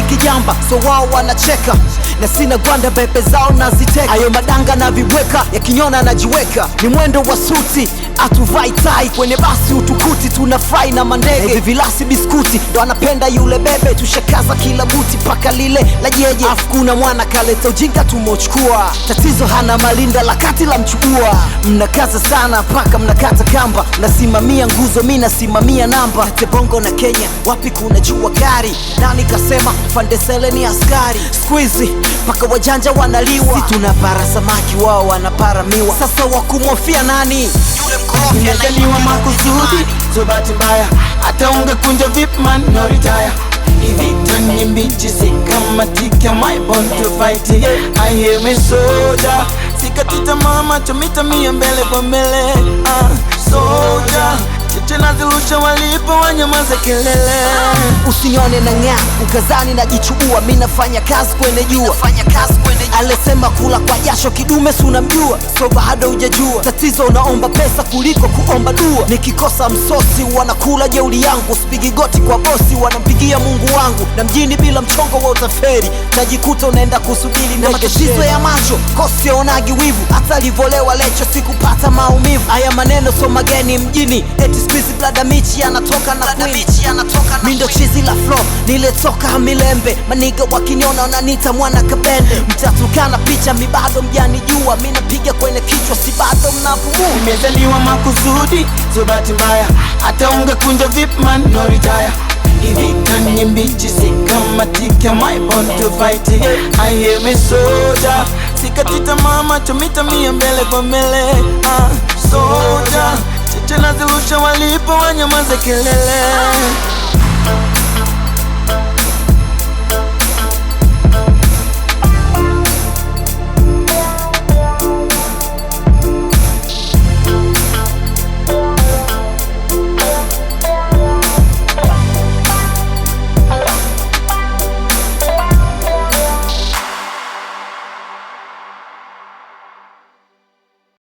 kijamba, so wao wanacheka na sina gwanda, bebe zao naziteka. Ayo madanga na vibweka yakinyona najiweka, ni mwendo wa suti atuvai tai, kwenye basi utukuti tunafry na mandege. Hivi vilasi biskuti ndo anapenda yule bebe, tushakaza kila buti paka lile la jeje. Afu kuna mwana kaleta ujinga tumochukua, tatizo hana malinda la kati la mchukua. Mnakaza sana paka mnakata kamba, nasimamia nguzo mi nasimamia namba. Kate Bongo na Kenya wapi kuna jua gari, nani kasema Fandesele ni askari? Squeezy paka wajanja wanaliwa, si tunapara samaki wao wanapara miwa. Sasa wakumofia nani? Yule mkorofi nimezaliwa makusudi, so bahati mbaya hata ungekunja vipi man no retire. Hivi tani mbichi kama tika my born to fight. I am a soldier, sikatita mama chomita mia mbele kwa mbele. Soldier cheche nazilusha walipo wanyamaze kelele. Usinione na ng'aa ukazani na jichubua, mi nafanya kazi kwenye jua. Alisema kula kwa jasho kidume si unamjua, so bado hujajua tatizo unaomba pesa kuliko kuomba dua. Nikikosa msosi wanakula jeuri yangu, sipigi goti kwa bosi wanampigia Mungu wangu. Na mjini bila mchongo wa utaferi tajikuta unaenda kusubiri na matatizo ya macho, kosi onagi wivu. Hata livolewa lecho sikupata maumivu. Haya maneno so mageni mjini, eti squeeze blada michi anatoka na queen. Mindo chizi la flow niletoka Milembe, maniga wakiniona wananiita mwana kabende. Mtatukana picha mi bado mjanijua, mi napiga kwenye kichwa si bado mnapumua. Nimezaliwa makusudi, so bahati mbaya hata ungekunja vipi man no retire. Hivi tani mbichi kama tika my born to fight. I am a soldier, sikatita mama chomita mia mbele kwa mbele. Soldier cheche nazilusha walipo wanyamaze kelele.